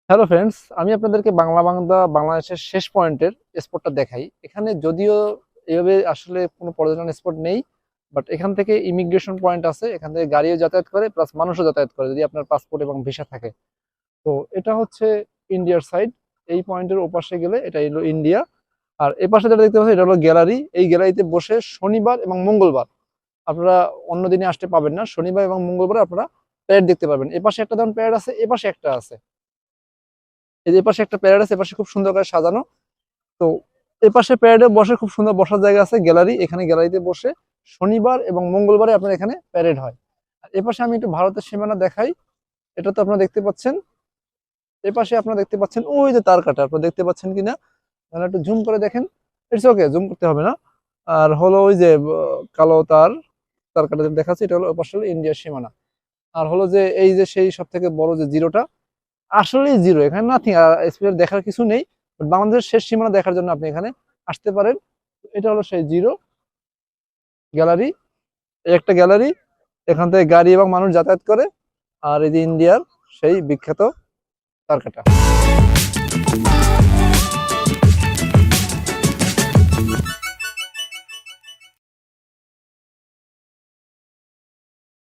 Hello friends, আমি আপনাদেরকে বাংলাদেশের শেষ পয়েন্টের স্পটটা দেখাই। এখানে যদিও এভাবে আসলে কোনো পর্যটন স্পট নেই, বাট এখান থেকে ইমিগ্রেশন পয়েন্ট আছে। এখান থেকে গাড়িও যাতায়াত করে, প্লাস মানুষও যাতায়াত করে যদি আপনার পাসপোর্ট এবং ভিসা থাকে। তো এটা হচ্ছে ইন্ডিয়ার সাইড। এই পয়েন্টের ওপাশে গেলে এটা হলো ইন্ডিয়া। আর এই পাশে যেটা দেখতে পাচ্ছেন এটা হলো গ্যালারি। এই গ্যালারিতে বসে শনিবার এবং মঙ্গলবার আপনারা অন্য দিনে আসতে পাবেন না, শনিবার এবং মঙ্গলবার আপনারা প্যারেড দেখতে পাবেন। এপাশে একটা যেমন প্যারেড আছে, এপাশে একটা আছে। এই যে এপাশে একটা প্যারেড আছে, এপাশে খুব সুন্দর করে সাজানো। তো এপাশে প্যারেডে বসে খুব সুন্দর বসার জায়গা আছে, গ্যালারি। এখানে গ্যালারিতে বসে শনিবার এবং মঙ্গলবারে আপনার এখানে প্যারেড হয়। আর এপাশে আমি একটু ভারতের সীমানা দেখাই। এটা তো আপনারা দেখতে পাচ্ছেন। এপাশে আপনারা দেখতে পাচ্ছেন ওই যে তার কাটা, আপনারা দেখতে পাচ্ছেন কিনা তাহলে একটু জুম করে দেখেন। ইটস ওকে, জুম করতে হবে না। আর হলো ওই যে কালো তার কাটা যেটা দেখাচ্ছে, এটা হলো ওপাশে হলো ইন্ডিয়ার সীমানা। আর হলো যে এই যে সেই সব থেকে বড় যে জিরোটা, আসলেই জিরো, এখানে নাথিং স্পেশাল দেখার কিছু নেই। বাট বাংলাদেশের শেষ সীমানা দেখার জন্য আপনি এখানে আসতে পারেন। এটা হলো সেই জিরো গ্যালারি। এই একটা গ্যালারি, এখান থেকে গাড়ি এবং মানুষ যাতায়াত করে। আর এই যে ইন্ডিয়ার সেই বিখ্যাত তারকাটা।